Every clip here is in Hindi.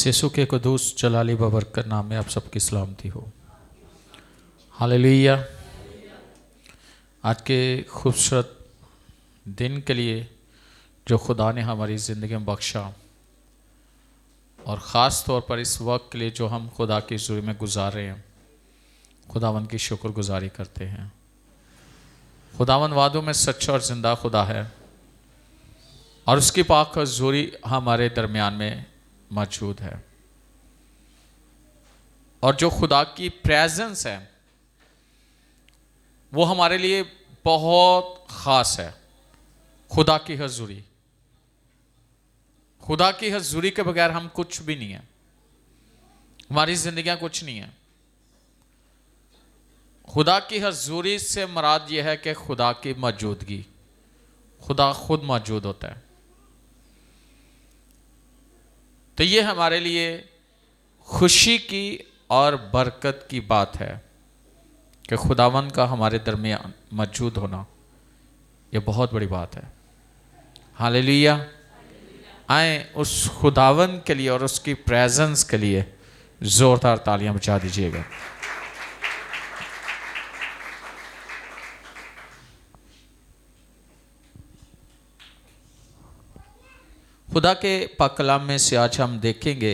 यीशु के कुदूस जलाली बबरकत नाम में आप सबकी सलामती हो। हालेलुया। आज के खूबसूरत दिन के लिए जो खुदा ने हमारी ज़िंदगी में बख्शा, और ख़ास तौर पर इस वक्त के लिए जो हम खुदा की हुज़ूरी में गुजार रहे हैं, खुदावन की शुक्रगुजारी करते हैं। खुदावन वादों में सच्चा और ज़िंदा खुदा है, और उसकी पाक हुज़ूरी हमारे दरमियान में मौजूद है। और जो खुदा की प्रेजेंस है वो हमारे लिए बहुत ख़ास है। खुदा की हुज़ूरी, खुदा की हुज़ूरी के बगैर हम कुछ भी नहीं है, हमारी ज़िंदगियां कुछ नहीं है। खुदा की हुज़ूरी से मुराद यह है कि खुदा की मौजूदगी, खुदा खुद मौजूद होता है। तो ये हमारे लिए खुशी की और बरकत की बात है कि खुदावन का हमारे दरमियान मौजूद होना, ये बहुत बड़ी बात है। हालेलुया। आए उस खुदावन के लिए और उसकी प्रेजेंस के लिए ज़ोरदार तालियां बजा दीजिएगा। खुदा के पाक कलाम में से आज हम देखेंगे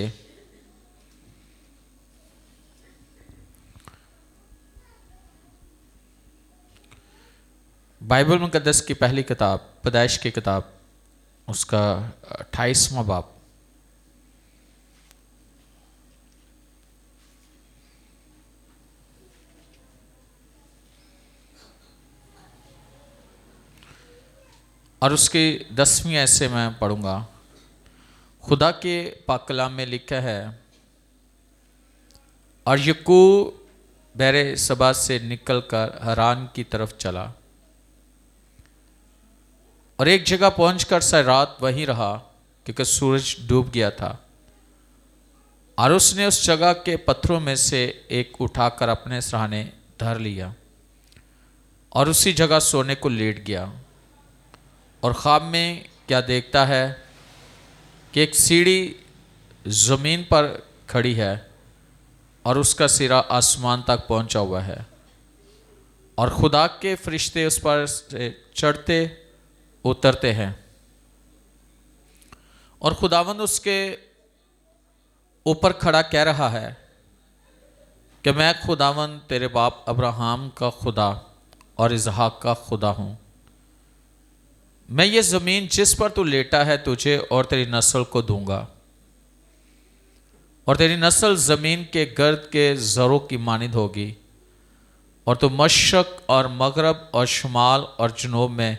बाइबल मुक़द्दस की पहली किताब पैदाइश की किताब, उसका 28वां बाब। और उसकी 10वीं ऐसे मैं पढ़ूंगा। खुदा के पाक कलाम में लिखा है, और यकूब बैरे सबा से निकलकर हरान की तरफ चला, और एक जगह पहुंचकर सारी रात वहीं रहा क्योंकि सूरज डूब गया था। और उसने उस जगह के पत्थरों में से एक उठाकर अपने सराहने धर लिया और उसी जगह सोने को लेट गया। और ख्वाब में क्या देखता है कि एक सीढ़ी ज़मीन पर खड़ी है और उसका सिरा आसमान तक पहुंचा हुआ है, और खुदा के फरिश्ते उस पर से चढ़ते उतरते हैं। और खुदावंद उसके ऊपर खड़ा कह रहा है कि मैं खुदावंद तेरे बाप अब्राहम का खुदा और इसहाक का खुदा हूँ। मैं ये ज़मीन जिस पर तू लेटा है तुझे और तेरी नस्ल को दूंगा, और तेरी नस्ल ज़मीन के गर्द के ज़रों की मानिंद होगी, और तू मशरक़ और मगरब और शुमाल और जनूब में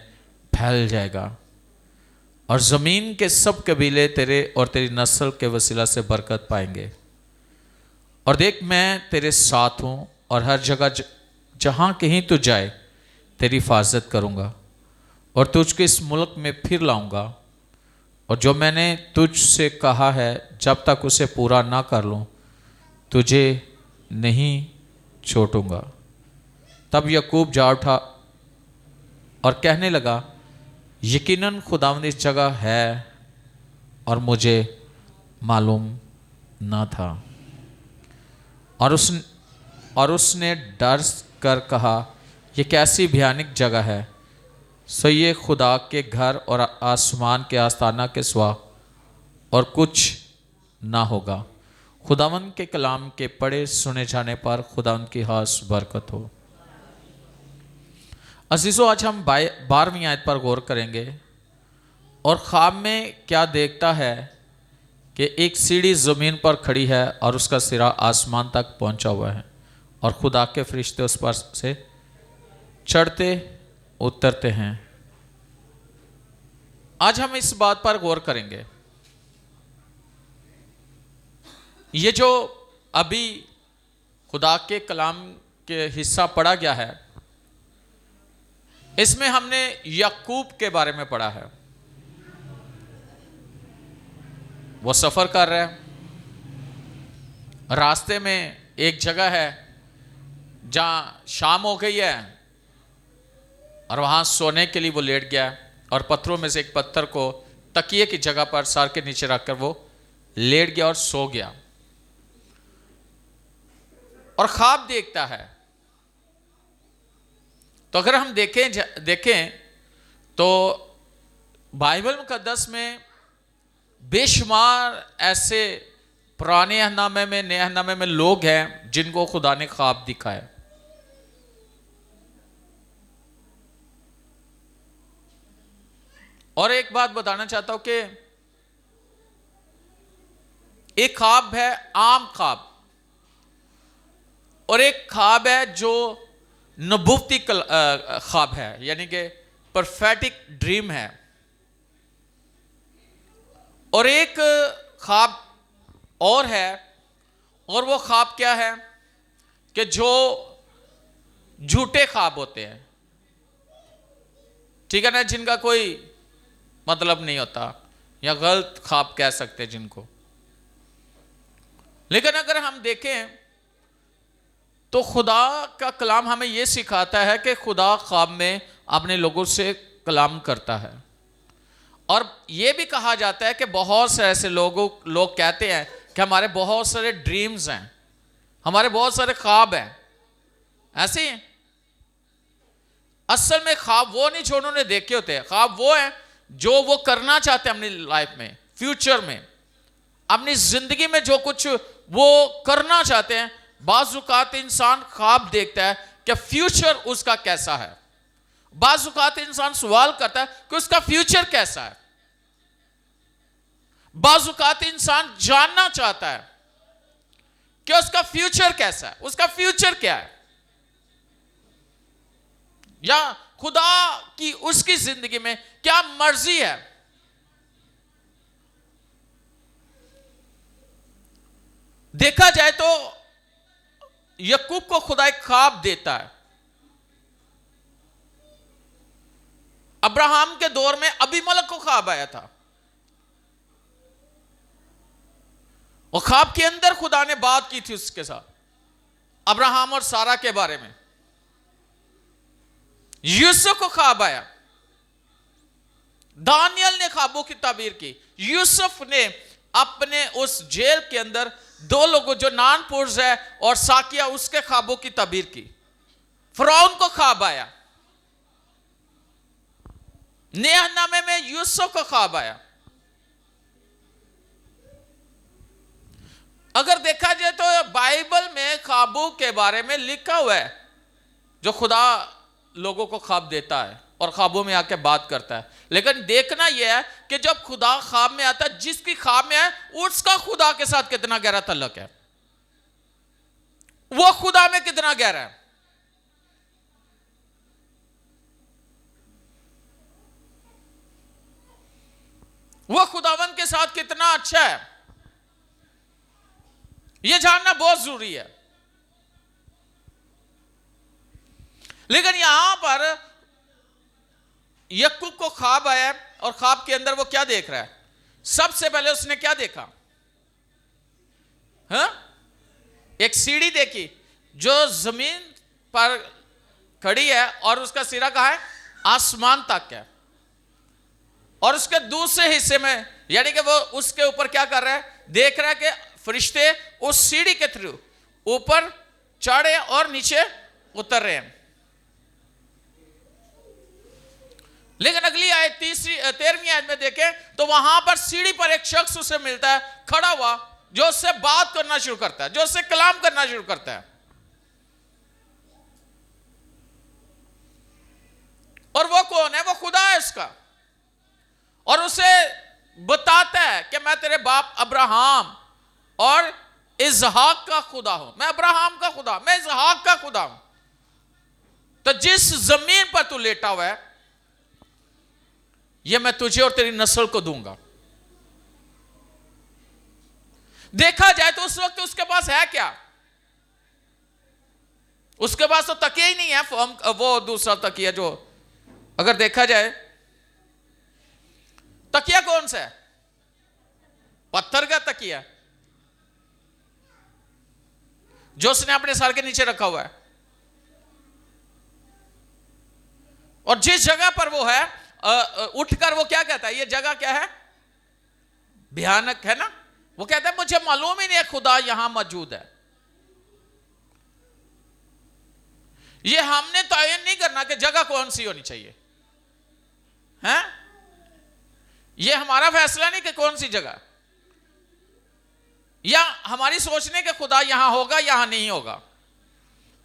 फैल जाएगा, और ज़मीन के सब कबीले तेरे और तेरी नस्ल के वसीला से बरकत पाएंगे। और देख मैं तेरे साथ हूँ, और हर जगह जहाँ कहीं तू जाए तेरी हिफाजत करूँगा, और तुझको इस मुल्क में फिर लाऊंगा, और जो मैंने तुझसे कहा है जब तक उसे पूरा ना कर लूँ तुझे नहीं छोड़ूंगा। तब यकूब जा उठा और कहने लगा, यकीनन खुदावंद इस जगह है और मुझे मालूम ना था। और उसने डर कर कहा, यह कैसी भयानक जगह है। सो ये खुदा के घर और आसमान के आस्ताना के सिवा और कुछ ना होगा। खुदावंद के कलाम के पढ़े सुने जाने पर खुदावंद की खास बरकत हो। अजीज़ों, आज हम 12वीं आयत पर गौर करेंगे। और ख्वाब में क्या देखता है कि एक सीढ़ी ज़मीन पर खड़ी है और उसका सिरा आसमान तक पहुंचा हुआ है, और खुदा के फरिश्ते उस पर से चढ़ते उतरते हैं। आज हम इस बात पर गौर करेंगे। ये जो अभी खुदा के कलाम के हिस्सा पढ़ा गया है, इसमें हमने याकूब के बारे में पढ़ा है। वो सफर कर रहे हैं, रास्ते में एक जगह है जहां शाम हो गई है, और वहां सोने के लिए वो लेट गया, और पत्थरों में से एक पत्थर को तकिए की जगह पर सर के नीचे रखकर वो लेट गया और सो गया और ख्वाब देखता है। तो अगर हम देखें तो बाइबल मुकद्दस में बेशुमार ऐसे पुराने अहदनामे में, नए अहदनामे में लोग हैं जिनको खुदा ने ख्वाब दिखाया। और एक बात बताना चाहता हूं कि एक ख्वाब है आम ख्वाब, और एक ख्वाब है जो नबूवती ख्वाब है, यानी कि परफेटिक ड्रीम है। और एक ख्वाब और है, और वो ख्वाब क्या है कि जो झूठे ख्वाब होते हैं, ठीक है ना, जिनका कोई मतलब नहीं होता, या गलत ख्वाब कह सकते हैं जिनको। लेकिन अगर हम देखें तो खुदा का कलाम हमें यह सिखाता है कि खुदा ख्वाब में अपने लोगों से कलाम करता है। और यह भी कहा जाता है कि बहुत से ऐसे लोग कहते हैं कि हमारे बहुत सारे ड्रीम्स हैं, हमारे बहुत सारे ख्वाब हैं। ऐसे ही असल में ख्वाब वो नहीं जो उन्होंने देखे होते हैं, ख्वाब वो है जो वो करना चाहते हैं अपनी लाइफ में, फ्यूचर में, अपनी जिंदगी में जो कुछ वो करना चाहते हैं। बाज़ औक़ात इंसान ख्वाब देखता है कि फ्यूचर उसका कैसा है। बाज़ औक़ात इंसान सवाल करता है कि उसका फ्यूचर कैसा है। बाज़ औक़ात इंसान जानना चाहता है कि उसका फ्यूचर कैसा है, उसका फ्यूचर क्या है, या खुदा की उसकी जिंदगी में क्या मर्जी है। देखा जाए तो यकूब को खुदा एक ख्वाब देता है। अब्राहम के दौर में अबीमलक को ख्वाब आया था, और ख्वाब के अंदर खुदा ने बात की थी उसके साथ, अब्राहम और सारा के बारे में। यूसुफ को ख्वाब आया, दानियल ने ख्वाबों की ताबीर की। यूसुफ ने अपने उस जेल के अंदर दो लोगों जो नानपुर्ज है और साकिया, उसके ख्वाबों की ताबीर की। फिरौन को ख्वाब आया, नए अहदनामे में यूसुफ को ख्वाब आया। अगर देखा जाए तो बाइबल में ख्वाबों के बारे में लिखा हुआ है, जो खुदा लोगों को ख्वाब देता है और ख्वाबों में आके बात करता है। लेकिन देखना यह है कि जब खुदा ख्वाब में आता है, जिसकी ख्वाब में है उसका खुदा के साथ कितना गहरा तल्लुक है, वो खुदा में कितना गहरा है। वो खुदावन के साथ कितना अच्छा है, यह जानना बहुत जरूरी है। लेकिन यहां पर यकूब को ख्वाब आया, और ख्वाब के अंदर वो क्या देख रहा है? सबसे पहले उसने क्या देखा? एक सीढ़ी देखी जो जमीन पर खड़ी है और उसका सिरा कहां है? आसमान तक है। और उसके दूसरे हिस्से में, यानी कि वो उसके ऊपर क्या कर रहा है? देख रहा है कि फरिश्ते उस सीढ़ी के थ्रू ऊपर चढ़े और नीचे उतर रहे हैं। लेकिन अगली आयत 13वीं आयत में देखें तो वहां पर सीढ़ी पर एक शख्स उसे मिलता है खड़ा हुआ, जो उससे बात करना शुरू करता है, जो उससे कलाम करना शुरू करता है। और वो कौन है? वो खुदा है उसका। और उसे बताता है कि मैं तेरे बाप अब्राहम और इजहाक का खुदा हूं। मैं अब्राहम का खुदा, मैं इजहाक का खुदा हूं। तो जिस जमीन पर तू लेटा हुआ है, यह मैं तुझे और तेरी नस्ल को दूंगा। देखा जाए तो उस वक्त उसके पास है क्या? उसके पास तो तकिया ही नहीं है। वो दूसरा तकिया जो, अगर देखा जाए, तकिया कौन सा है? पत्थर का तकिया जो उसने अपने सर के नीचे रखा हुआ है। और जिस जगह पर वो है, उठकर वो क्या कहता है? ये जगह क्या है? भयानक है ना, वो कहता है मुझे मालूम ही नहीं है खुदा यहां मौजूद है। ये हमने तयन नहीं करना कि जगह कौन सी होनी चाहिए, हैं? ये हमारा फैसला नहीं कि कौन सी जगह, या हमारी सोचने के खुदा यहां होगा यहां नहीं होगा।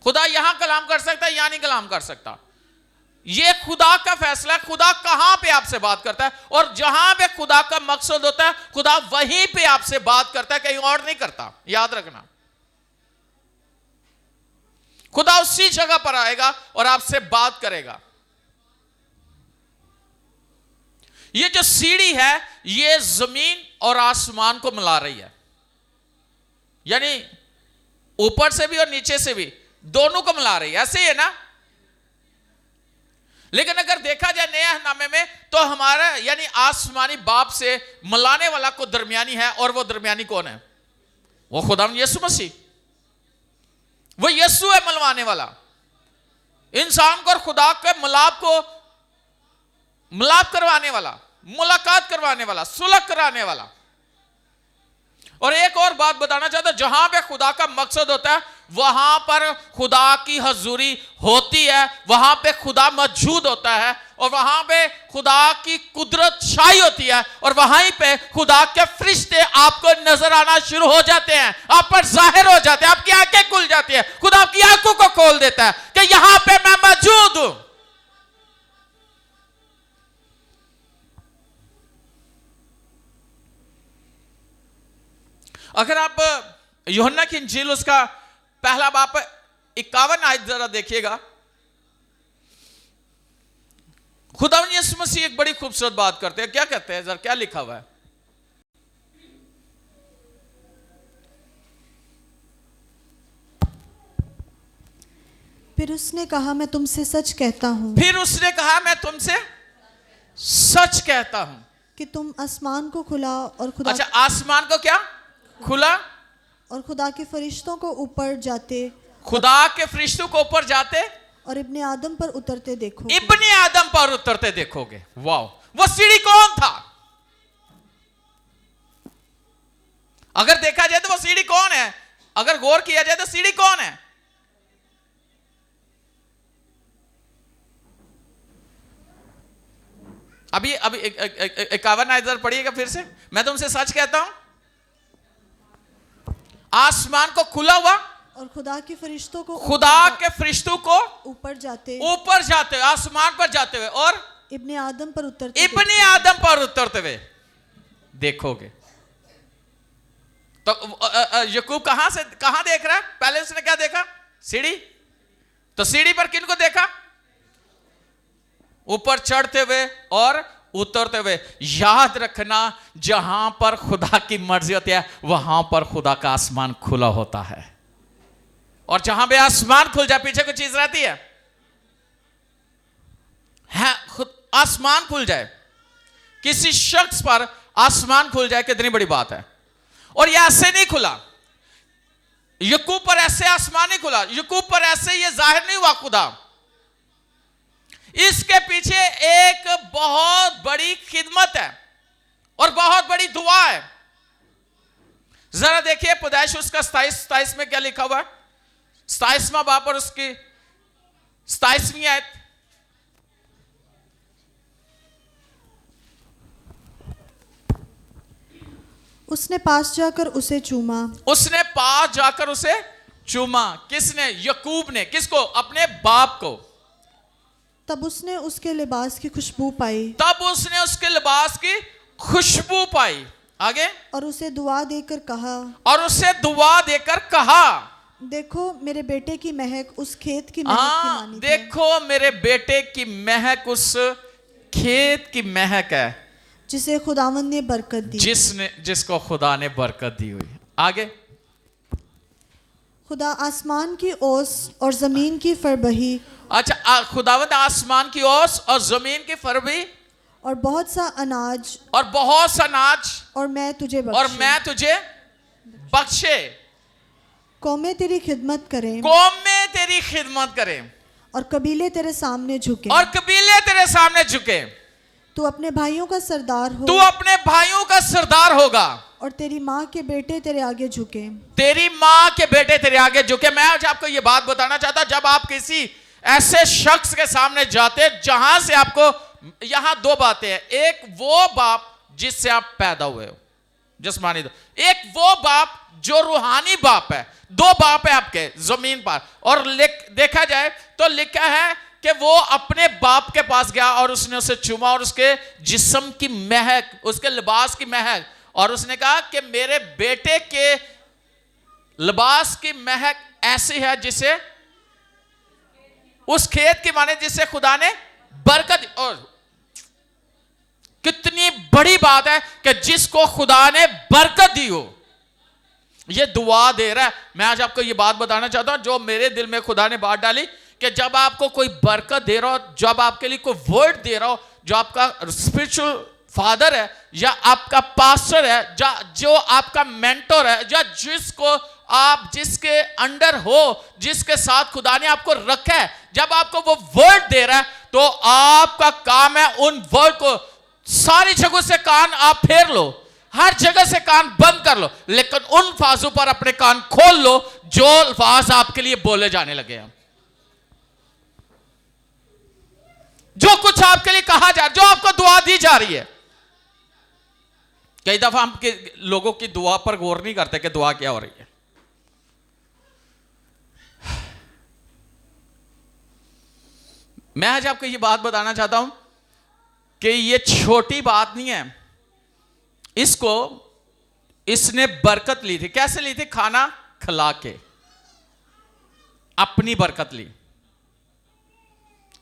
खुदा यहां कलाम कर सकता है, यहां नहीं कलाम कर सकता। ये खुदा का फैसला है, खुदा कहां पे आपसे बात करता है, और जहां पे खुदा का मकसद होता है खुदा वहीं पे आपसे बात करता है, कहीं और नहीं करता। याद रखना, खुदा उसी जगह पर आएगा और आपसे बात करेगा। ये जो सीढ़ी है ये जमीन और आसमान को मिला रही है, यानी ऊपर से भी और नीचे से भी, दोनों को मिला रही है। ऐसे ही है ना। लेकिन अगर देखा जाए नया नामे में, तो हमारा यानी आसमानी बाप से मिलाने वाला को दरमियानी है, और वो दरमियानी कौन है? वो खुदाम यीशु मसीह। वो यीशु है मिलवाने वाला, इंसान को और खुदा के मिलाप करवाने वाला, मुलाकात करवाने वाला, सुलह कराने वाला। और एक और बात बताना चाहता हूं, जहां पे खुदा का मकसद होता है वहां पर खुदा की हजूरी होती है, वहां पे खुदा मौजूद होता है, और वहां पे खुदा की कुदरत छाई होती है, और वहीं पे खुदा के फरिश्ते आपको नजर आना शुरू हो जाते हैं, आप पर जाहिर हो जाते हैं, आपकी आंखें खुल जाती है। खुदा आपकी आंखों को खोल देता है कि यहां पे मैं मौजूद हूं। अगर आप यूहन्ना की इंजील उसका पहला बाप 51 आयत जरा देखिएगा, खुदा यीशु मसीह एक बड़ी खूबसूरत बात करते हैं। क्या कहते हैं, जरा क्या लिखा हुआ है? फिर उसने कहा मैं तुमसे सच कहता हूं, फिर उसने कहा मैं तुमसे सच कहता हूं कि तुम आसमान को खुला और खुदा अच्छा, आसमान को क्या खुला और खुदा के फरिश्तों को ऊपर जाते, खुदा के फरिश्तों को ऊपर जाते और इब्ने आदम पर उतरते देखो। इब्ने आदम पर उतरते देखोगे। वाह, वो सीढ़ी कौन था? अगर देखा जाए तो वो सीढ़ी कौन है? अगर गौर किया जाए तो सीढ़ी कौन है? अभी 51 आयत पढ़िएगा फिर से। मैं तुमसे सच कहता हूं, आसमान को खुला हुआ और खुदा के फरिश्तों को ऊपर जाते आसमान पर जाते हुए, और इब्ने आदम पर उतरते हुए देखोगे। तो याकूब कहां देख रहा है? पहले उसने क्या देखा? सीढ़ी। तो सीढ़ी पर किनको देखा? ऊपर चढ़ते हुए और उतरते हुए। याद रखना, जहां पर खुदा की मर्जी होती है वहां पर खुदा का आसमान खुला होता है, और जहां भी आसमान खुल जाए पीछे कोई चीज रहती है? खुद आसमान खुल जाए, किसी शख्स पर आसमान खुल जाए, कितनी बड़ी बात है। और यह ऐसे नहीं खुला, याकूब पर ऐसे आसमान नहीं खुला, याकूब पर ऐसे ये जाहिर नहीं हुआ खुदा। इसके पीछे एक बहुत बड़ी खिदमत है और बहुत बड़ी दुआ है। जरा देखिए पैदाइश उसका 27 में क्या लिखा हुआ है? 27वां बाप और उसकी 27वीं आयत। उसने पास जाकर उसे चूमा। किसने? याकूब ने। किसको? अपने बाप को। तब उसने उसके लिबास की खुशबू पाई। आगे? और उसे दुआ देकर कहा, देखो मेरे बेटे की महक उस खेत की महक की मानी है। देखो मेरे बेटे की महक उस खेत की महक है जिसे खुदावंद ने बरकत दी, जिसको खुदा ने बरकत दी हुई। आगे? खुदा आसमान की ओस और जमीन की फरबही। अच्छा, खुदावंद आसमान की ओस और जमीन की फरबही और बहुत सा अनाज और मैं तुझे बख्शे। कौमें तेरी खिदमत करें और कबीले तेरे सामने झुके। तू अपने भाइयों का सरदार होगा। और तेरी माँ के बेटे तेरे आगे झुके। तेरी माँ के बेटे तेरे आगे झुके। मैं आज आपको ये बात बताना चाहता, जब आप किसी ऐसे शख्स के सामने जाते जहां से आपको, यहां दो बातें हैं, एक वो बाप जिससे आप पैदा हुए हो, जिस्मानी, एक वो बाप जो रूहानी बाप है। दो बाप है आपके जमीन पर। और देखा जाए तो लिखा है कि वो अपने बाप के पास गया और उसने उसे चूमा और उसके जिस्म की महक, उसके लिबास की महक, और उसने कहा कि मेरे बेटे के लिबास की महक ऐसी है जिसे, उस खेत की माने जिससे खुदा ने बरकत। और कितनी बड़ी बात है कि जिसको खुदा ने बरकत दी हो, ये दुआ दे रहा है। मैं आज आपको ये बात बताना चाहता हूं जो मेरे दिल में खुदा ने बात डाली, कि जब आपको कोई बरकत दे रहा हो, जब आपके लिए कोई वर्ड दे रहा हो, जो आपका स्पिरिचुअल फादर है या आपका पास्टर है, जो आपका मेंटर है, या जिसको आप, जिसके अंडर हो, जिसके साथ खुदा ने आपको रखा है, जब आपको वो वर्ड दे रहा है, तो आपका काम है उन वर्ड को, सारी जगहों से कान आप फेर लो, हर जगह से कान बंद कर लो, लेकिन उन अल्फाजों पर अपने कान खोल लो जो अल्फाज आपके लिए बोले जाने लगे हैं, जो कुछ आपके लिए कहा जा, जो आपको दुआ दी जा रही है। कई दफा हम लोगों की दुआ पर गौर नहीं करते कि दुआ क्या हो रही है। मैं आज आपको ये बात बताना चाहता हूं कि ये छोटी बात नहीं है। इसको, इसने बरकत ली थी। कैसे ली थी? खाना खिला के अपनी बरकत ली।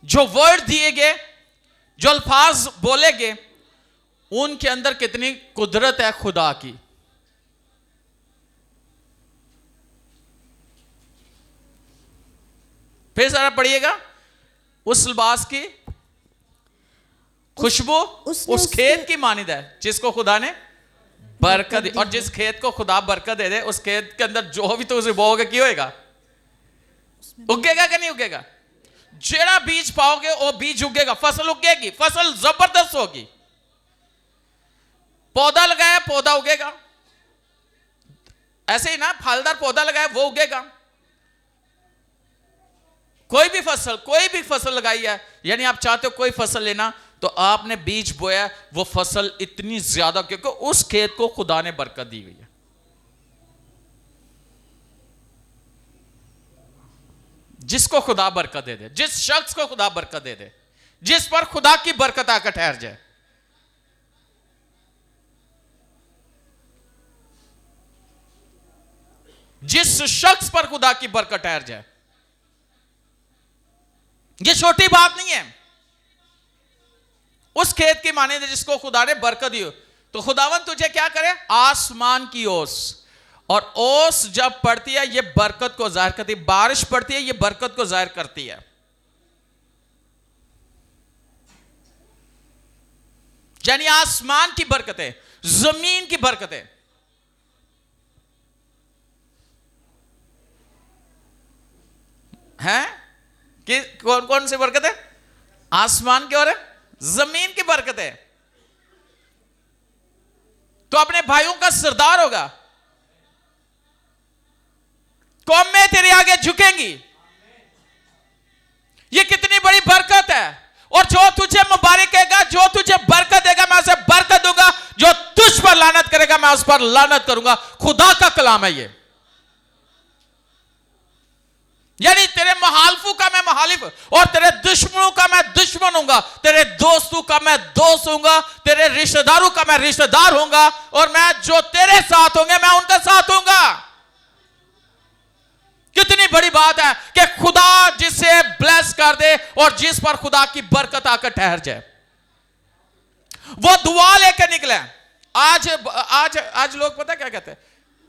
जो वर्ड दिए गए, जो अल्फाज बोले गए, उनके अंदर कितनी कुदरत है खुदा की। फिर जरा पढ़िएगा, उस लिबास की खुशबू उस खेत की मानिद है जिसको खुदा ने बरकत दी। और जिस खेत को खुदा बरकत दे दे, उस खेत के अंदर जो भी तो उसे बोओगे क्या होएगा? उगेगा कि नहीं उगेगा? जेड़ा बीज पाओगे वो बीज उगेगा, फसल उगेगी, फसल जबरदस्त होगी। पौधा लगाया, पौधा उगेगा। ऐसे ही ना, फलदार पौधा लगाया वो उगेगा। कोई भी फसल लगाई है, यानी आप चाहते हो कोई फसल लेना, तो आपने बीज बोया, वो फसल इतनी ज्यादा, क्योंकि उस खेत को खुदा ने बरकत दी हुई है। जिसको खुदा बरकत दे दे, जिस शख्स को खुदा बरकत दे दे, जिस पर खुदा की बरकत आकर ठहर जाए, जिस शख्स पर खुदा की बरकत ठहर जाए, ये छोटी बात नहीं है। उस खेत की माने जिसको खुदा ने बरकत दी हो, तो खुदावन तुझे क्या करे? आसमान की ओस, और ओस जब पड़ती है ये बरकत को जाहिर करती है, बारिश पड़ती है ये बरकत को जाहिर करती है। यानी आसमान की बरकतें, जमीन की बरकतें, हैं कि कौन कौन सी बरकत है? आसमान की और जमीन की बरकत है। तो अपने भाइयों का सरदार होगा, कौमें तेरे आगे झुकेंगी। ये कितनी बड़ी बरकत है। और जो तुझे मुबारक कहेगा, जो तुझे बरकत देगा, मैं उसे बरकत दूंगा। जो तुझ पर लानत करेगा, मैं उस पर लानत करूंगा। खुदा का कलाम है ये। यानी तेरे मुहालिफों का मैं मुहालिफ, और तेरे दुश्मनों का मैं दुश्मन होऊंगा, तेरे दोस्तों का मैं दोस्त होऊंगा, तेरे रिश्तेदारों का मैं रिश्तेदार होऊंगा, और मैं जो तेरे साथ होंगे मैं उनके साथ होऊंगा। कितनी बड़ी बात है कि खुदा जिसे ब्लेस कर दे और जिस पर खुदा की बरकत आकर ठहर जाए, वो दुआ लेकर निकले। आज लोग पता क्या कहते हैं?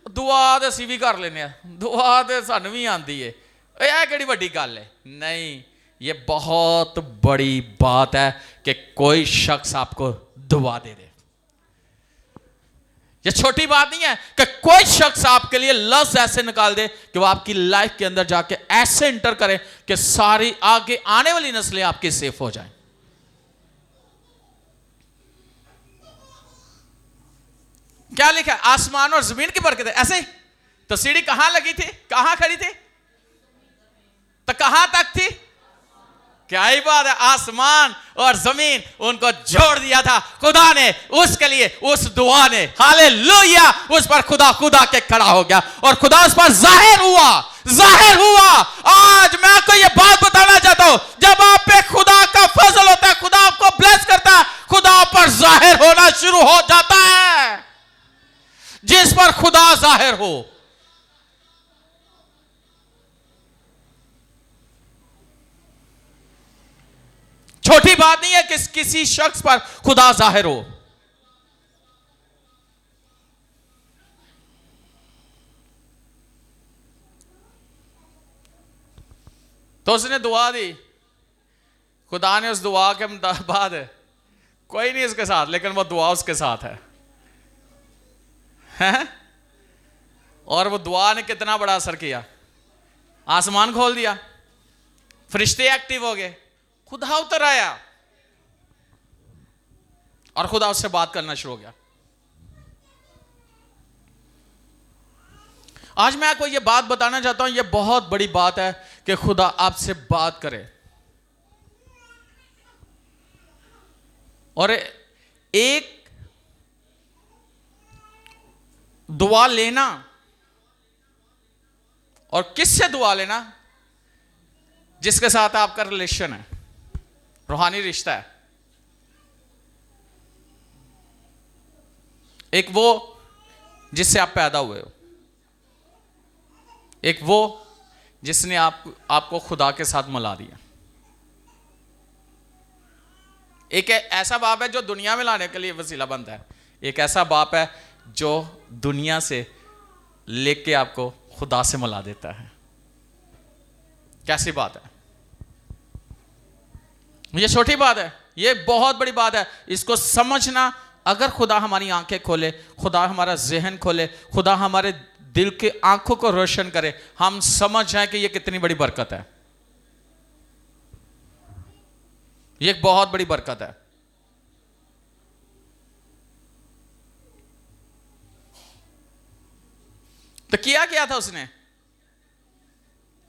दुआ तो असीं भी कर लेने, दुआ तो सानू भी आंदी है, यह केड़ी बड़ी गल है? नहीं, ये बहुत बड़ी बात है कि कोई शख्स आपको दुआ दे दे। ये छोटी बात नहीं है कि कोई शख्स आपके लिए लफ्ज ऐसे निकाल दे कि वो आपकी लाइफ के अंदर जाके ऐसे इंटर करे कि सारी आगे आने वाली नस्लें आपकी सेफ हो जाएं। क्या लिखा है? आसमान और जमीन की बरकत है, ऐसे ही। तो सीढ़ी कहां लगी थी, कहां खड़ी थी, तो कहां तक थी? क्या ही बात है, आसमान और जमीन उनको जोड़ दिया था खुदा ने, उसके लिए, उस दुआ ने, हालेलुया, उस पर खुदा के खड़ा हो गया और खुदा उस पर जाहिर हुआ। आज मैं आपको ये बात बताना चाहता हूं, जब आप पे खुदा का फजल होता है, खुदा आपको ब्लेस करता है, खुदा पर जाहिर होना शुरू हो जाता है। जिस पर खुदा जाहिर हो, छोटी बात नहीं है कि किसी शख्स पर खुदा जाहिर हो। तो उसने दुआ दी, खुदा ने उस दुआ के बाद कोई नहीं उसके साथ, लेकिन वो दुआ उसके साथ है? और वो दुआ ने कितना बड़ा असर किया, आसमान खोल दिया, फरिश्ते एक्टिव हो गए, खुदा उतर आया और खुदा उससे बात करना शुरू हो गया। आज मैं आपको यह बात बताना चाहता हूं, यह बहुत बड़ी बात है कि खुदा आपसे बात करे। और एक दुआ लेना, और किससे दुआ लेना? जिसके साथ आपका रिलेशन है, रूहानी रिश्ता है। एक वो जिससे आप पैदा हुए हो, एक वो जिसने आपको खुदा के साथ मिला दिया। एक ऐसा बाप है जो दुनिया में लाने के लिए वसीला बनता है, एक ऐसा बाप है जो दुनिया से लेके आपको खुदा से मिला देता है। कैसी बात है? ये छोटी बात है, ये बहुत बड़ी बात है। इसको समझना, अगर खुदा हमारी आंखें खोले, खुदा हमारा जहन खोले, खुदा हमारे दिल के आंखों को रोशन करे, हम समझ जाए कि ये कितनी बड़ी बरकत है। ये एक बहुत बड़ी बरकत है। तो किया था उसने?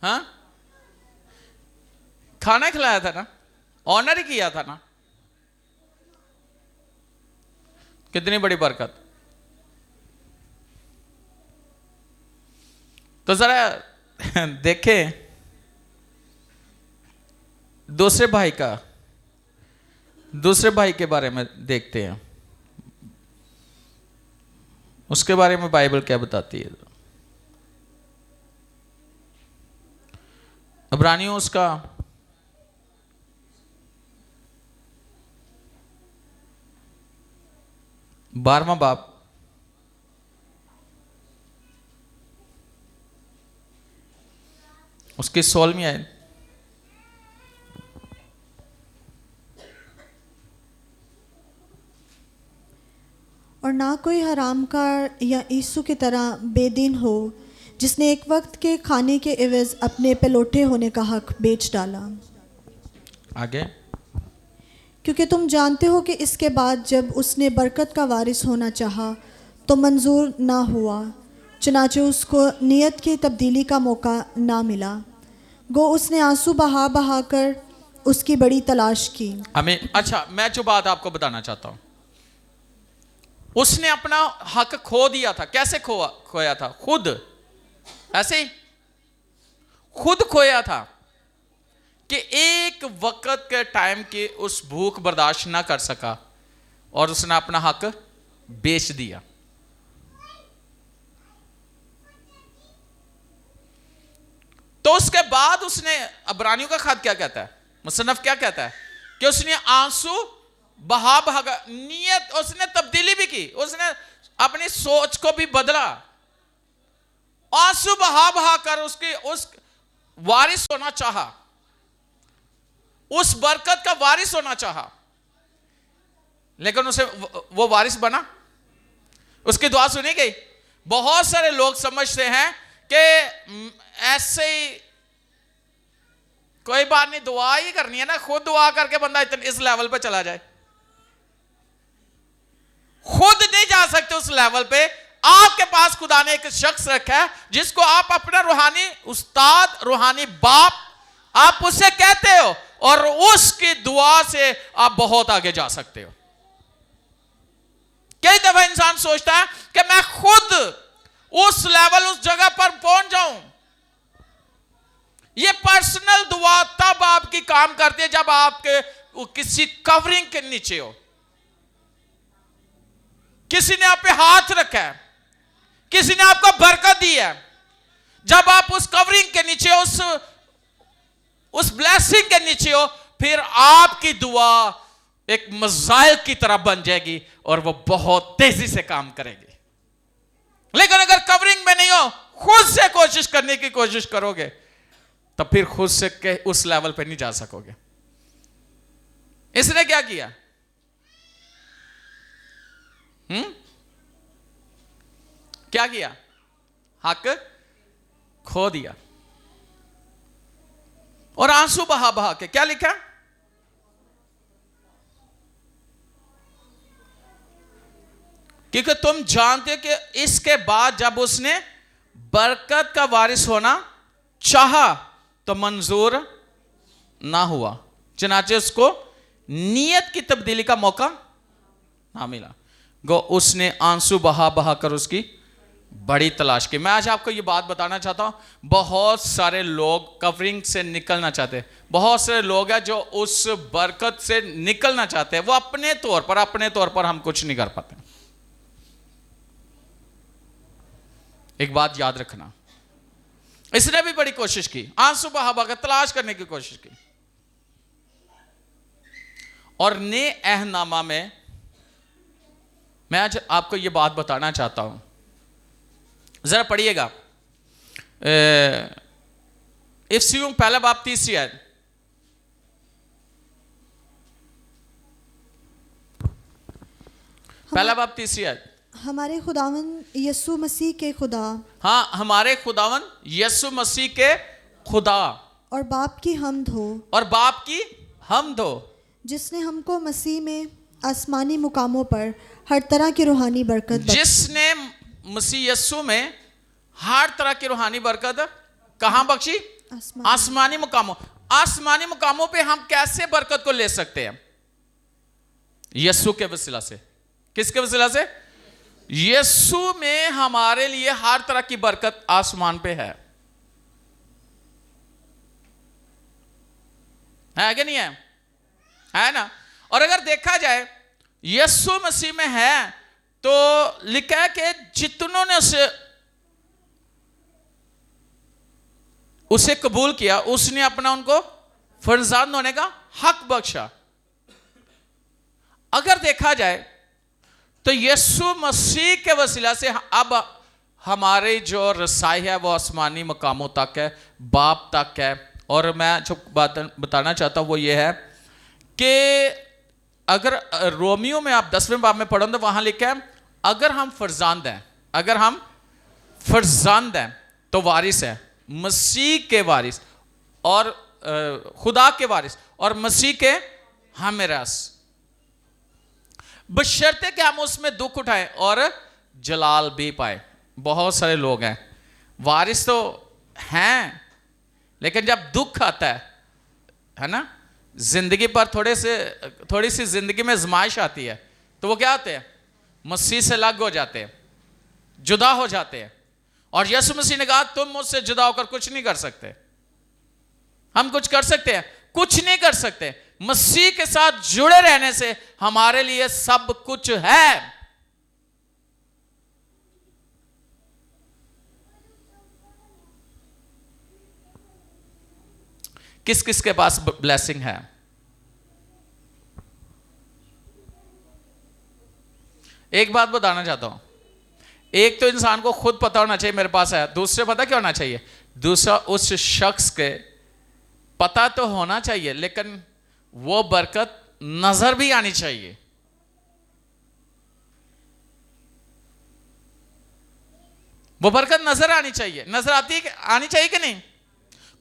हाँ, खाना खिलाया था ना, ऑनर ही किया था ना। कितनी बड़ी बरकत। तो जरा देखें दूसरे भाई के बारे में देखते हैं, उसके बारे में बाइबल क्या बताती है। इब्रानियों उसका 12वां बाब, उसकी 16वीं आयत। और ना कोई हरामकार या यीशु की तरह बेदीन हो, जिसने एक वक्त के खाने के एवज अपने पलौठे होने का हक बेच डाला। आगे, क्योंकि तुम जानते हो कि इसके बाद जब उसने बरकत का वारिस होना चाहा तो मंजूर ना हुआ, चनाचे उसको नियत की तब्दीली का मौका ना मिला। गो उसने आंसू बहा कर उसकी बड़ी तलाश की। आमीन। अच्छा, मैं जो बात आपको बताना चाहता हूं, उसने अपना हक खो दिया था। कैसे खोया था? खुद, ऐसे ही खुद खोया था कि एक वक्त के टाइम की उस भूख बर्दाश्त ना कर सका और उसने अपना हक बेच दिया। तो उसके बाद उसने, इब्रानियों का खत क्या कहता है, मुसन्नफ क्या कहता है कि उसने आंसू बहा नियत, उसने तब्दीली भी की, उसने अपनी सोच को भी बदला, आंसू बहा कर उसकी उस वारिस होना चाहा, उस बरकत का वारिस होना चाहा, लेकिन उसे वो वारिस बना, उसकी दुआ सुनी गई। बहुत सारे लोग समझते हैं कि ऐसे ही कोई बात नहीं, दुआ ही करनी है ना, खुद दुआ करके बंदा इस लेवल पे चला जाए। खुद नहीं जा सकते उस लेवल पे। आपके पास खुदा ने एक शख्स रखा है जिसको आप अपना रूहानी उस्ताद, रूहानी बाप आप उसे कहते हो, और उसकी दुआ से आप बहुत आगे जा सकते हो। कई दफा इंसान सोचता है कि मैं खुद उस लेवल, उस जगह पर पहुंच जाऊं। ये पर्सनल दुआ तब आपकी काम करती है जब आपके किसी कवरिंग के नीचे हो, किसी ने आप पे हाथ रखा है, किसी ने आपको बरकत दी है। जब आप उस कवरिंग के नीचे, उस ब्लेसिंग के नीचे हो, फिर आपकी दुआ एक मिसाइल की तरह बन जाएगी और वो बहुत तेजी से काम करेगी। लेकिन अगर कवरिंग में नहीं हो, खुद से कोशिश करने की कोशिश करोगे, तो फिर खुद से के उस लेवल पे नहीं जा सकोगे। इसने क्या किया? क्या किया? हक खो दिया और आंसू बहा बहा के क्या लिखा? क्योंकि तुम जानते हो कि इसके बाद जब उसने बरकत का वारिस होना चाहा तो मंजूर ना हुआ, चनाचे उसको नियत की तब्दीली का मौका ना मिला। गो उसने आंसू बहा बहा कर उसकी बड़ी तलाश की। मैं आज आपको ये बात बताना चाहता हूं, बहुत सारे लोग कवरिंग से निकलना चाहते हैं, बहुत सारे लोग हैं जो उस बरकत से निकलना चाहते हैं, वो अपने तौर पर हम कुछ नहीं कर पाते। एक बात याद रखना, इसने भी बड़ी कोशिश की, आंसू बहा बहा तलाश करने की कोशिश की, और ने अहनामा में मैं आज आपको यह बात बताना चाहता हूं, जरा पढ़िएगा। इफ्सियों पहला बाब 30 आयत। पहला बाब 30 आयत। हमारे खुदावन यीशु मसीह के खुदा, हाँ, हमारे खुदावन यीशु मसीह के खुदा और बाप की हमद हो, और बाप की हमद हो, जिसने हमको मसीह में आसमानी मुकामों पर हर तरह की रूहानी बरकत बख्शी। जिसने मसीह यीशु में हर तरह की रूहानी बरकत कहां बख्शी? आसमानी मुकामों। आसमानी मुकामों पे हम कैसे बरकत को ले सकते हैं? यीशु के वसीला से। किसके वसीला से? यीशु में हमारे लिए हर तरह की बरकत आसमान पे है कि नहीं है? है ना? और अगर देखा जाए यीशु मसीह में है तो लिखा है कि जितनों ने उसे कबूल किया, उसने अपना उनको फर्जांद होने का हक बख्शा। अगर देखा जाए तो यीशु मसीह के वसीला से अब हमारे जो रसाई है वो आसमानी मकामों तक है, बाप तक है। और मैं जो बात बताना चाहता हूं वो ये है कि अगर रोमियो में आप 10वें बाब में पढ़ो तो वहां लिखा है अगर हम फर्जांद हैं, अगर हम फर्जांद हैं तो वारिस है, मसीह के वारिस और खुदा के वारिस और मसीह के हमरास, बशर्ते कि हम उसमें दुख उठाएं और जलाल भी पाए। बहुत सारे लोग हैं वारिस तो हैं, लेकिन जब दुख आता है ना, जिंदगी पर थोड़ी सी जिंदगी में आजमाइश आती है तो वो क्या होते हैं? मसीह से अलग हो जाते हैं, जुदा हो जाते हैं। और यीशु मसीह ने कहा तुम मुझसे जुदा होकर कुछ नहीं कर सकते। हम कुछ कर सकते हैं? कुछ नहीं कर सकते। मसीह के साथ जुड़े रहने से हमारे लिए सब कुछ है। किस किस के पास ब्लेसिंग है? एक बात बताना चाहता हूं, एक तो इंसान को खुद पता होना चाहिए मेरे पास है, दूसरे पता क्या होना चाहिए? दूसरा उस शख्स के पता तो होना चाहिए, लेकिन वो बरकत नजर भी आनी चाहिए। वो बरकत नजर आनी चाहिए। नजर आती है, आनी चाहिए कि नहीं?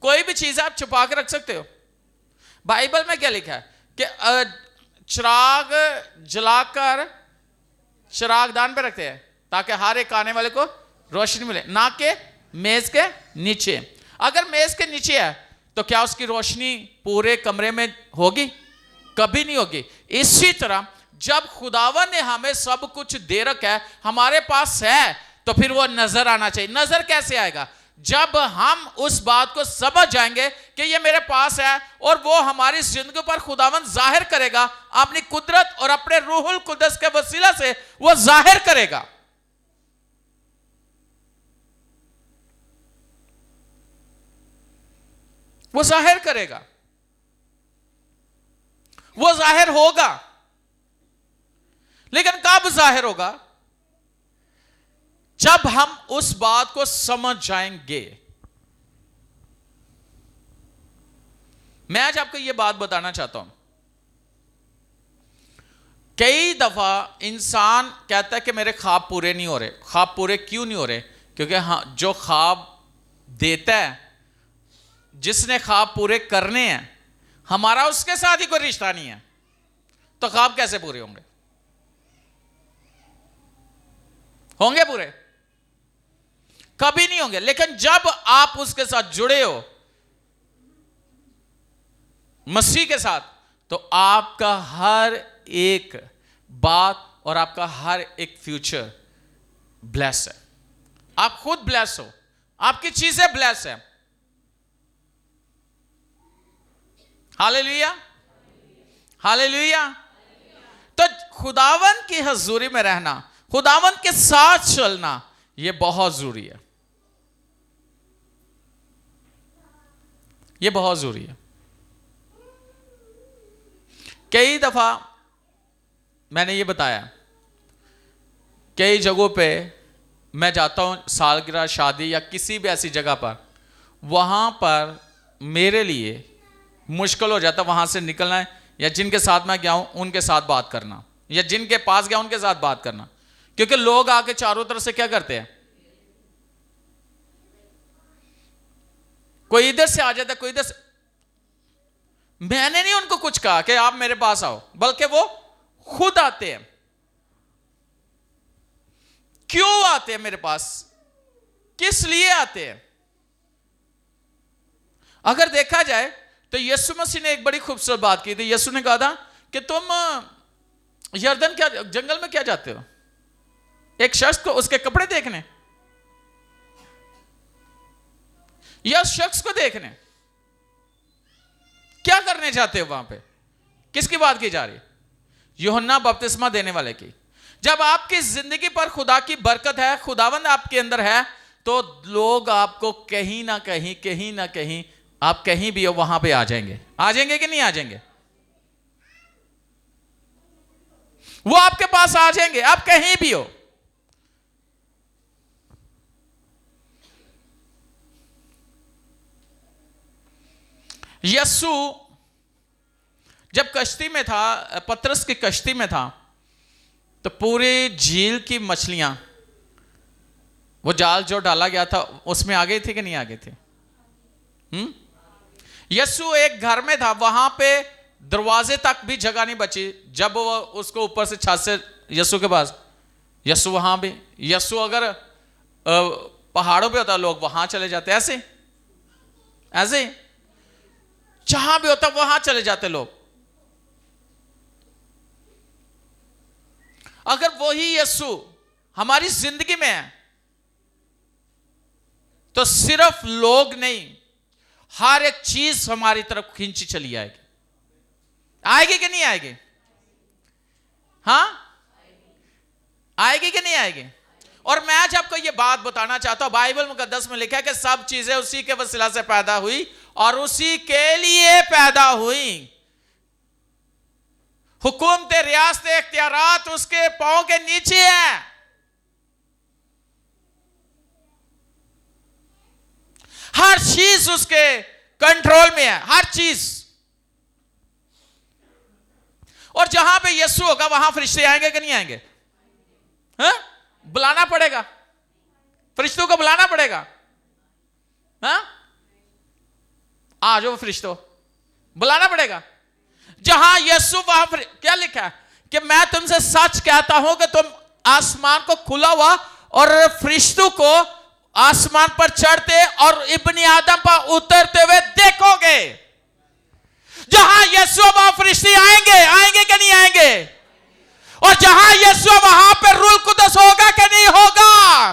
कोई भी चीज आप छुपा के रख सकते हो। बाइबल में क्या लिखा है कि चिराग जलाकर चिरागदान पे रखते हैं ताकि हर एक आने वाले को रोशनी मिले, ना कि मेज के नीचे। अगर मेज के नीचे है तो क्या उसकी रोशनी पूरे कमरे में होगी? कभी नहीं होगी। इसी तरह जब खुदावन ने हमें सब कुछ दे रखा है, हमारे पास है, तो फिर वो नजर आना चाहिए। नजर कैसे आएगा? जब हम उस बात को समझ जाएंगे कि ये मेरे पास है, और वो हमारी जिंदगी पर खुदावन जाहिर करेगा अपनी कुदरत और अपने रूहुल कुदस के वसीला से वो जाहिर करेगा। वो जाहिर करेगा, वो जाहिर होगा। लेकिन कब जाहिर होगा? जब हम उस बात को समझ जाएंगे। मैं आज आपको यह बात बताना चाहता हूं, कई दफा इंसान कहता है कि मेरे ख्वाब पूरे नहीं हो रहे। ख्वाब पूरे क्यों नहीं हो रहे? क्योंकि हाँ, जो ख्वाब देता है, जिसने ख्वाब पूरे करने हैं, हमारा उसके साथ ही कोई रिश्ता नहीं है, तो ख्वाब कैसे पूरे होंगे? होंगे पूरे? कभी नहीं होंगे। लेकिन जब आप उसके साथ जुड़े हो, मसीह के साथ, तो आपका हर एक बात और आपका हर एक फ्यूचर ब्लेस है। आप खुद ब्लेस हो, आपकी चीजें ब्लेस है। Hallelujah, hallelujah. तो खुदावन की हजूरी में रहना, खुदावन के साथ चलना, यह बहुत जरूरी है। यह बहुत जरूरी है। कई दफा मैंने ये बताया, कई जगहों पे मैं जाता हूं, सालगिरह, शादी या किसी भी ऐसी जगह पर, वहां पर मेरे लिए मुश्किल हो जाता वहां से निकलना है, या जिनके साथ मैं गया हूं उनके साथ बात करना, या जिनके पास गया उनके साथ बात करना। क्योंकि लोग आके चारों तरफ से क्या करते हैं? कोई इधर से आ जाता है, कोई इधर से। मैंने नहीं उनको कुछ कहा कि आप मेरे पास आओ, बल्कि वो खुद आते हैं। क्यों आते हैं मेरे पास? किस लिए आते हैं? अगर देखा जाए तो यीशु मसीह ने एक बड़ी खूबसूरत बात की थी। यीशु ने कहा था कि तुम यरदन क्या जंगल में क्या जाते हो? एक शख्स को उसके कपड़े देखने, या शख्स को देखने? क्या करने जाते हो वहां पे? किसकी बात की जा रही है? यूहन्ना बपतिस्मा देने वाले की। जब आपकी जिंदगी पर खुदा की बरकत है, खुदावंद आपके अंदर है, तो लोग आपको कहीं ना कहीं आप कहीं भी हो वहां पे आ जाएंगे। आ जाएंगे कि नहीं आ जाएंगे? वो आपके पास आ जाएंगे, आप कहीं भी हो। यीशु जब कश्ती में था, पतरस की कश्ती में था, तो पूरे झील की मछलियां, वो जाल जो डाला गया था उसमें आ गई थी कि नहीं आ गई थी? यीशु एक घर में था, वहां पे दरवाजे तक भी जगह नहीं बची। जब वो उसको ऊपर से छत से यीशु के पास, यीशु वहां भी, यीशु अगर पहाड़ों पे होता लोग वहां चले जाते, ऐसे ऐसे जहां भी होता वहां चले जाते लोग। अगर वही यीशु हमारी जिंदगी में है, तो सिर्फ लोग नहीं, हर एक चीज हमारी तरफ खींची चली आएगी। आएगी कि नहीं आएगी? हां, आएगी कि नहीं आएगी? और मैं आज आपको यह बात बताना चाहता हूं, बाइबल मुकद्दस में लिखा है कि सब चीजें उसी के वसीला से पैदा हुई और उसी के लिए पैदा हुई। हुकूमत, रियासत, इख्तियारात उसके पांव के नीचे है। हर चीज उसके कंट्रोल में है, हर चीज। और जहां पे यीशु होगा वहां फरिश्ते आएंगे कि नहीं आएंगे? हाँ? बुलाना पड़ेगा, फरिश्तों को बुलाना पड़ेगा। हाँ? आ जाओ फरिश्तों, बुलाना पड़ेगा। जहां यीशु वहां क्या लिखा है कि मैं तुमसे सच कहता हूं कि तुम आसमान को खुला हुआ और फरिश्तों को आसमान पर चढ़ते और इब्ने आदम पर उतरते हुए देखोगे। जहां यीशु वहां फरिश्ते आएंगे कि नहीं आएंगे? और जहां यीशु वहां पर रूह कुदस होगा कि नहीं होगा?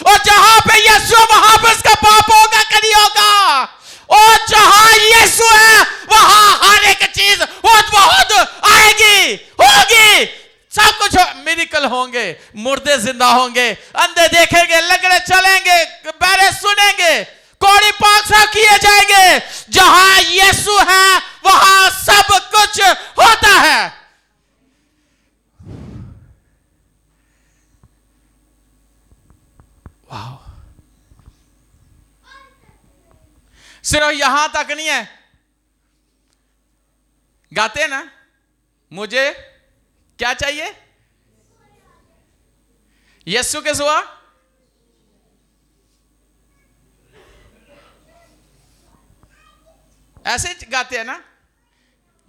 और जहां पे यीशु वहां पर उसका पाप होगा कि नहीं होगा? और जहां यीशु है वहां हर एक चीज बहुत आएगी, होगी, सब कुछ मिरेकल होंगे, मुर्दे जिंदा होंगे, अंधे देखेंगे, लंगड़े चलेंगे, बहरे सुनेंगे, कोढ़ी पाक साफ किए जाएंगे। जहां यीशु है वहां सब कुछ होता है। वाह, सिर्फ यहां तक नहीं है। गाते ना, मुझे क्या चाहिए? यीशु के सिवा ऐसे गाते हैं ना,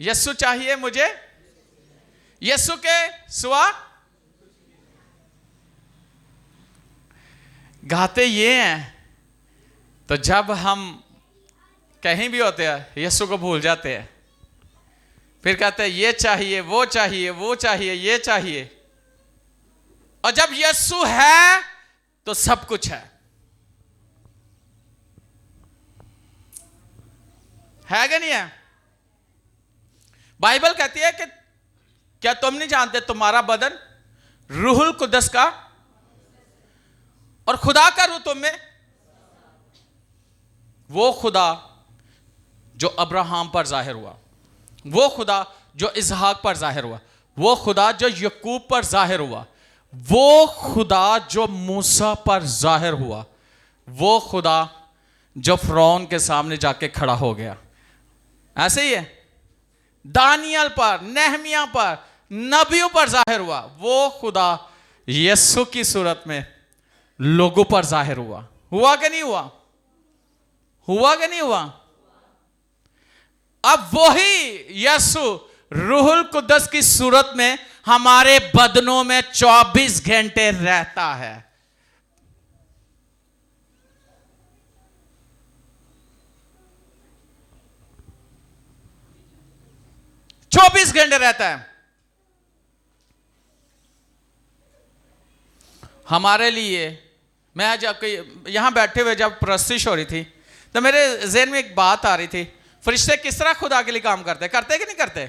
यीशु चाहिए मुझे, यीशु के सिवा। गाते ये हैं, तो जब हम कहीं भी होते हैं यीशु को भूल जाते हैं, फिर कहते हैं ये चाहिए, वो चाहिए, वो चाहिए, ये चाहिए। और जब यीशु है तो सब कुछ है कि नहीं है? बाइबल कहती है कि क्या तुम नहीं जानते तुम्हारा बदन रूहुल कुदस का और खुदा का रूह तुम में? वो खुदा जो अब्राहम पर जाहिर हुआ, वो खुदा जो इसहाक पर जाहिर हुआ, वो खुदा जो यकूब पर जाहिर हुआ, वो खुदा जो मूसा पर जाहिर हुआ, वो खुदा जो फिरौन के सामने जाके खड़ा हो गया, ऐसे ही है। दानियल पर, नेहमिया पर, नबियों पर जाहिर हुआ, वो खुदा यीशु की सूरत में लोगों पर जाहिर हुआ। हुआ कि नहीं हुआ? हुआ कि नहीं हुआ? अब वही यीशु रूहुल कुदस की सूरत में हमारे बदनों में 24 घंटे रहता है। चौबीस घंटे रहता है हमारे लिए। मैं आज आपके यहां बैठे हुए जब प्रस्तुति हो रही थी तो मेरे ज़हन में एक बात आ रही थी, फरिश्ते किस तरह खुदा के लिए काम करते कि नहीं करते?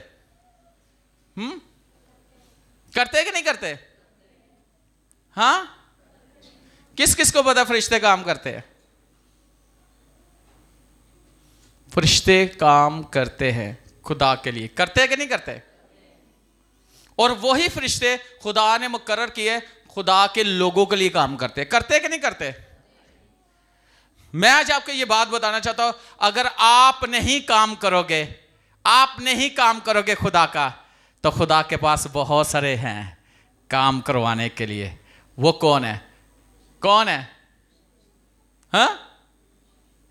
करते कि नहीं करते? हाँ, किस किस को पता फरिश्ते काम करते हैं? फरिश्ते काम करते हैं खुदा के लिए, करते कि नहीं करते? और वही फरिश्ते खुदा ने मुकर्रर किए खुदा के लोगों के लिए काम करते कि नहीं करते? मैं आज आपको ये बात बताना चाहता हूं, अगर आप नहीं काम करोगे खुदा का, तो खुदा के पास बहुत सारे हैं काम करवाने के लिए। वो कौन है? हाँ,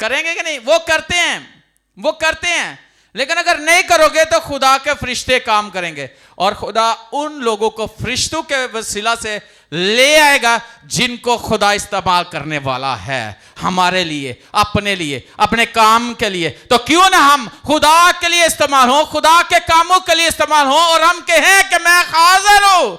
करेंगे कि नहीं? वो करते हैं, लेकिन अगर नहीं करोगे तो खुदा के फरिश्ते काम करेंगे, और खुदा उन लोगों को फरिश्तों के वसीला से ले आएगा जिनको खुदा इस्तेमाल करने वाला है हमारे लिए, अपने लिए, अपने काम के लिए। तो क्यों ना हम खुदा के लिए इस्तेमाल हो, खुदा के कामों के लिए इस्तेमाल हो, और हम कहें कि मैं हाजिर हूं।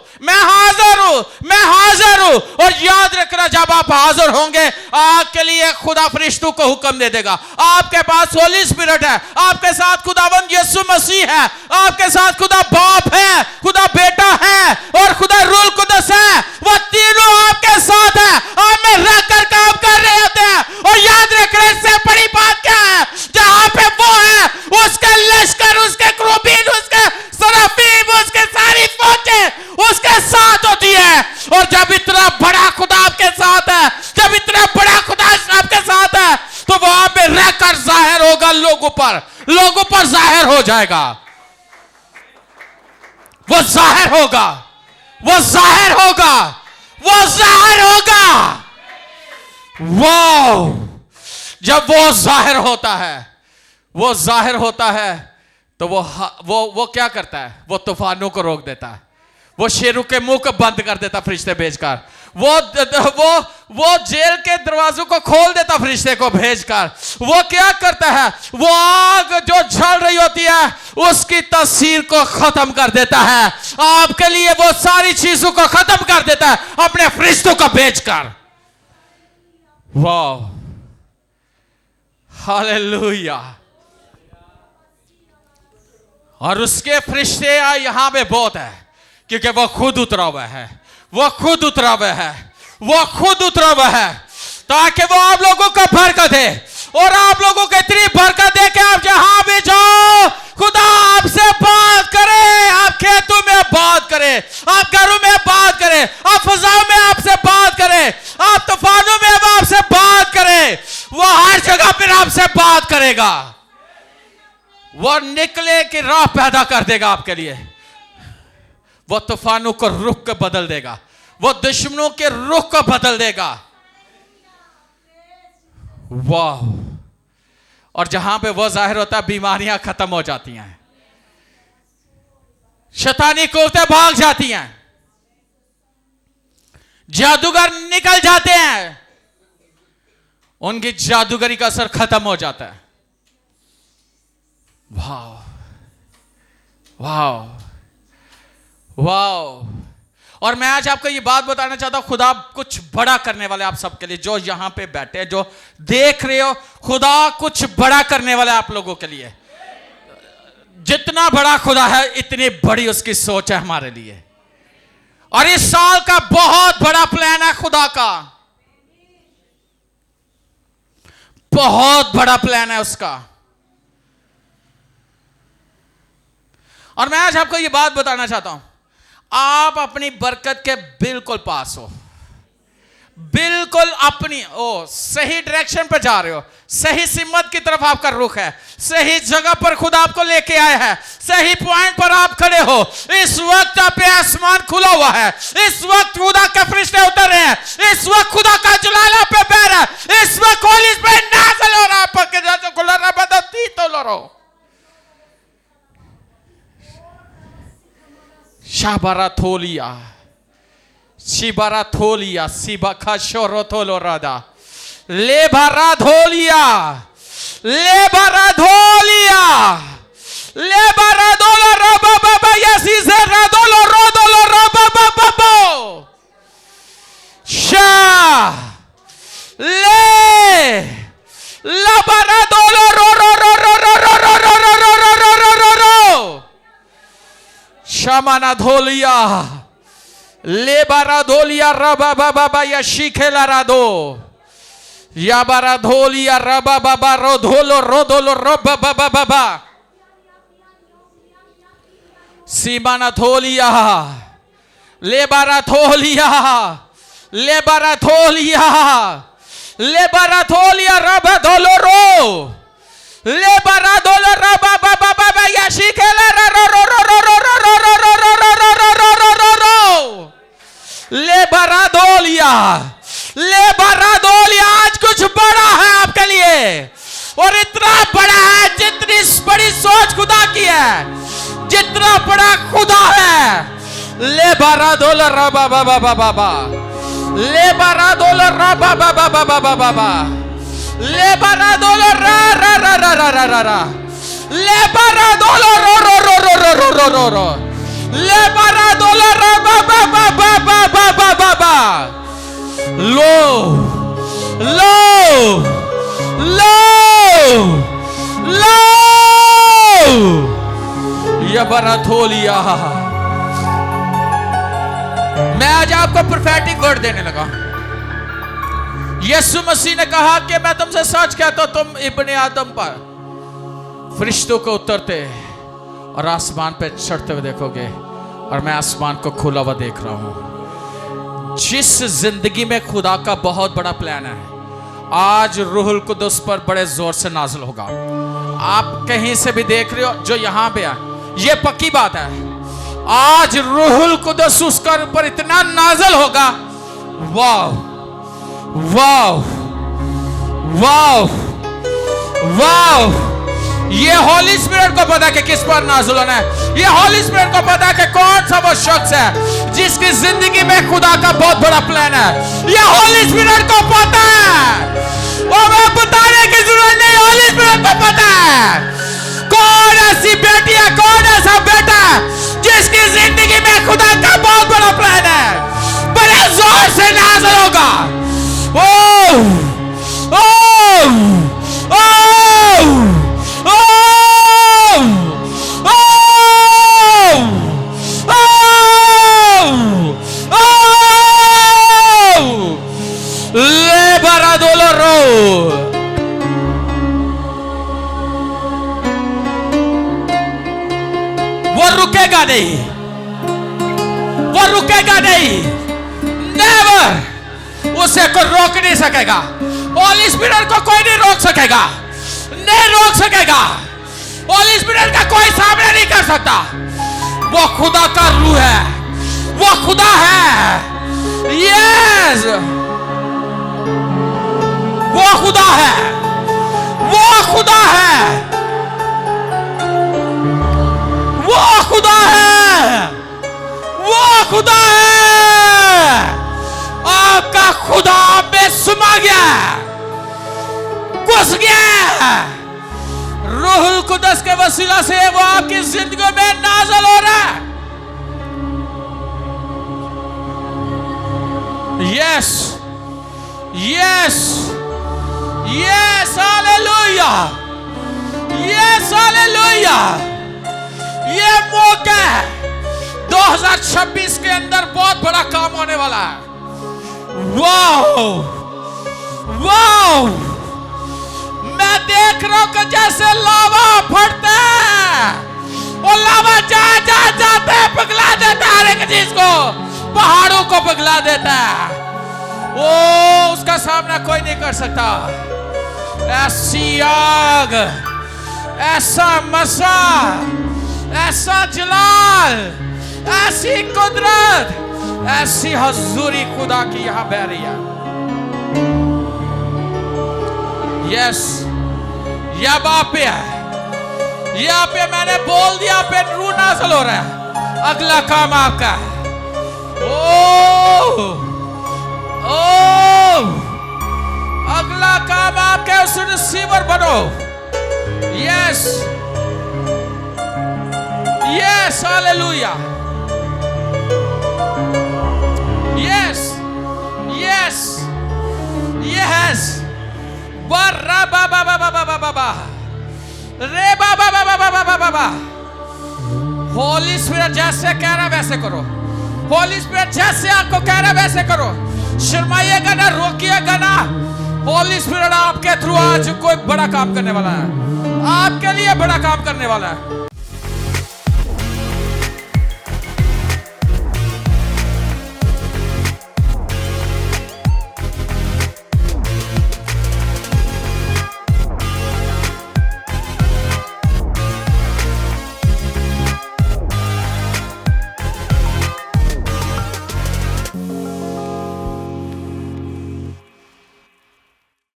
और याद रखना, जब आप हाजिर होंगे आपके लिए खुदा फरिश्तों को हुक्म दे देगा। आपके पास होली स्पिरिट है, आपके साथ खुदावंद यीशु मसीह है, आपके साथ खुदा बाप है, खुदा बेटा है और खुदा रूह कुदस है। वो तीनों आपके साथ है, आप में रहकर काम कर रहे होते हैं। और याद रखना, इससे बड़ी बात क्या है? जहां पे वो है उसके लश्कर, उसके क्रूबीन, उसके सराफीम, उसके सारी फौजें उसके साथ होती है। और जब इतना बड़ा खुदा आपके साथ है, जब इतना बड़ा खुदा आपके साथ है, तो वहां पे रहकर जाहिर होगा, लोगों पर जाहिर हो जाएगा। वो जाहिर होगा। वाह, जब वो जाहिर होता है तो वो क्या करता है? वो तूफानों को रोक देता है, वो शेरों के मुंह को बंद कर देता फरिश्ते भेजकर, वो जेल के दरवाजों को खोल देता फरिश्ते को भेजकर। वो क्या करता है, वो आग जो जल रही होती है उसकी तासीर को खत्म कर देता है। आपके लिए वो सारी चीजों को खत्म कर देता है अपने फरिश्तों को भेजकर। वाह, हालेलुया। और उसके फरिश्ते यहां पे बहुत है, क्योंकि वो खुद उतरा हुआ है, वो खुद उतरा हुआ है, वो खुद उतरा हुआ है, ताकि वो आप लोगों को बरकत दे। और आप लोगों को इतनी बरकत दे कि आप जहां भी जाओ खुदा आपसे बात करे, आप खेतों में बात करे, आप घरों में बात करे, आप फजाओं में आपसे बात करे, आप तूफानों में आपसे बात करे। वो हर जगह पर आपसे बात करेगा। वो निकले की राह पैदा कर देगा आपके लिए। वो तूफानों को रुख को बदल देगा, वो दुश्मनों के रुख को बदल देगा। वाह। और जहां पे वो जाहिर होता है बीमारियां खत्म हो जाती हैं, शैतानी कुव्वतें भाग जाती हैं, जादूगर निकल जाते हैं, उनकी जादूगरी का असर खत्म हो जाता है। वाह वाह वाह। और मैं आज आपको ये बात बताना चाहता हूं, खुदा कुछ बड़ा करने वाले आप सबके लिए, जो यहां पे बैठे हैं, जो देख रहे हो, खुदा कुछ बड़ा करने वाला आप लोगों के लिए। जितना बड़ा खुदा है इतनी बड़ी उसकी सोच है हमारे लिए। और इस साल का बहुत बड़ा प्लान है खुदा का, बहुत बड़ा प्लान है उसका। और मैं आज आपको ये बात बताना चाहता हूं, आप अपनी बरकत के बिल्कुल पास हो, बिल्कुल अपनी सही डायरेक्शन पर जा रहे हो, सही सिमत की तरफ आपका रुख है, सही जगह पर खुदा आपको लेके आया है, सही पॉइंट पर आप खड़े हो। इस वक्त आप पे आसमान खुला हुआ है, इस वक्त खुदा के फरिश्ते उतर रहे हैं, इस वक्त खुदा का जलाल आप पे बह रहा है, इस वक्त होली स्पिरिट नाज़िल हो रहा है, पक्के जैसे खुला रहा बदती तो लरो। शाबाराथोलिया शिबाराथोलिया सिबाखाशोरोथोलोरादा लेबाराधोलिया लेबाराधोलिया लेबारादोलो रोबाबाबा यसीसे रादोलो रोदोलो रोबाबाबो शा ले लाबारादोलो रो रो रो रो रो रो रो रो रो रो रो रो रो रो रो शामाना धोलिया लेबारा धोलिया रबा बाबा या शिखेला रादो याबारा धोलिया रबा बाबा रोधोलो रोदोलो रबा बाबा बाबा सीमाना धोलिया लेबारा धोलिया लेबारा धोलिया लेबारा धोलिया रबा धोलो रो लेबारा धोलो रबा बाबा बाबा या शिखेला रो रो रो रो रो रो रो रो रो रो रो रो रो रो रो रो लेबारादोलिया लेबारादोलिया। आज कुछ बड़ा है आपके लिए, और इतना बड़ा है, जितनी बड़ी सोच खुदा की है, जितना बड़ा खुदा है। लेबारादोला रबा बाबा बाबा लेबारादोला रबा बाबा बाबा बाबा लेबारादोला रा रा रा रा रा रा रा रा लेबारादोला रो रो रो रो रो रो रो रो रो लेबारादोला रबा बाबा बाबा बाबा बाबा लो लो लो लो यबराथोलिया। मैं आज आपको प्रोफेटिक वर्ड देने लगा। यीशु मसीह ने कहा कि मैं तुमसे सच कहता हूं, तुम इब्ने आदम पर फरिश्तों को उतरते और आसमान पे चढ़ते हुए देखोगे, और मैं आसमान को खुला हुआ देख रहा हूं। जिस जिंदगी में खुदा का बहुत बड़ा प्लान है, आज रूहुल कुदस पर बड़े जोर से नाज़िल होगा। आप कहीं से भी देख रहे हो, जो यहां पे है, ये पक्की बात है, आज रूहुल कुदस उसका ऊपर इतना नाज़िल होगा। वाह वाह वाह वाह ये हॉली स्पिरिट को पता है कि किस पर नाज़िल होना है। ये हॉली स्पिरिट को पता है कि कौन सा वो शख्स है जिसकी जिंदगी में खुदा का बहुत बड़ा प्लान है। ये हॉली स्पिरिट को पता है, और मैं बताने की जरूरत नहीं, हॉली स्पिरिट को पता है कौन ऐसी बेटी है, कौन ऐसा बेटा है जिसकी जिंदगी में खुदा का बहुत बड़ा प्लान है। बड़े जोर से नाज़िल होगा। ओह ओह ओह ले बरादोलो वो रुकेगा नहीं, वो रुकेगा नहीं, नेवर। उसे कोई रोक नहीं सकेगा। हॉली स्पिरिट को कोई नहीं रोक सकेगा, नहीं रोक सकेगा। हॉली स्पिरिट का कोई सामना नहीं कर सकता। वो खुदा का रूह है, वो खुदा है। यस, वो खुदा है, वो खुदा है, वो खुदा है, वो खुदा है। आपका खुदा आप में समा गया, घुस गया। रूहुल कुदस के वसीला से वो आपकी जिंदगी में नाज़िल हो रहा है। Yes yes yes, hallelujah, yes hallelujah. ये मौका है, 2026 के अंदर बहुत बड़ा काम होने वाला है। वाओ वाओ, मैं देख रहा हूं कि जैसे लावा फटता है, वो लावा जाते पिघला देता है हर एक चीज को, पहाड़ों को पिघला देता है। वो उसका सामना कोई नहीं कर सकता। ऐसी आग, ऐसा मसा, ऐसा जलाल, ऐसी कुदरत, ऐसी हजूरी खुदा की यहां बह रही है। यस, यह बाप पे है, यहाँ पे मैंने बोल दिया, पे रूह नाज़िल हो रहा है। अगला काम आपका है। अगला काम आपका, उस रिसीवर बनो। Yes yes, hallelujah. Yes yes yes, बर्रा बाबा बाबा बाबा बाबा रे बाबा बाबा बाबा बाबा बाबा। होली स्पिरिट जैसे कह रहा वैसे करो। होली स्पिरिट जैसे आपको कह रहा वैसे करो। शर्माइएगा ना, रोकिएगा ना। होली स्पिरिट आपके थ्रू आज कोई बड़ा काम करने वाला है, आपके लिए बड़ा काम करने वाला है।